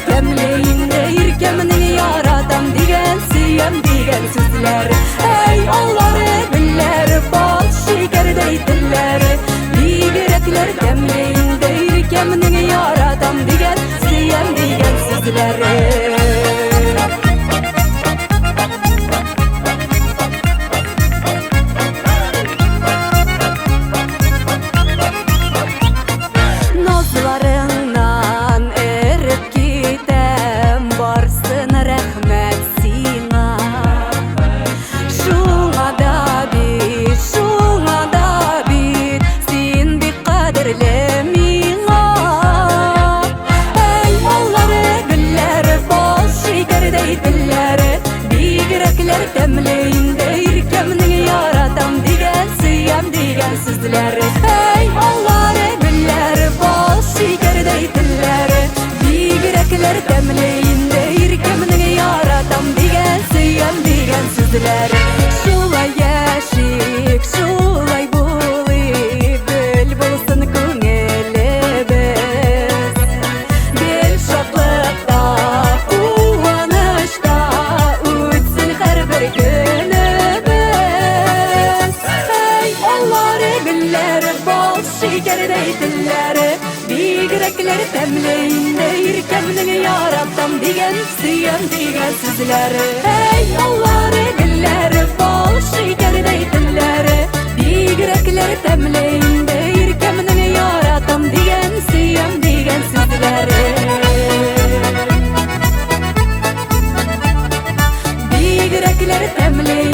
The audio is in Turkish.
Gömleğinde irkemini yaratam digen siyem digen sizler. Ey Allah'ı biller bal şekerdey diller. Digerekler gömleğinde irkemini yaratam digen siyem digen sizler. Gömleğinde irkemini yaratam digen siyem digen sizler. Ey Allah'ı biller bal şekerdey diller. Digerekler gömleğinde irkemini yaratam digen siyem digen sizler. Şulay yaşik şulay bulayıp bel bulsun köngülübüz. Bel şaklıkta uvanışta uçsun her bir günübüz. Ey Allah'ı biller bal şekerdey diller. Digerekler gömleğinde irkemini yaratam digen siyem digen sizler. Ey Allah'ı biller bal şekerdey diller. Digerekler gömleğinde irkemini yaratam digen siyem digen sizler. Digerekler gömleğinde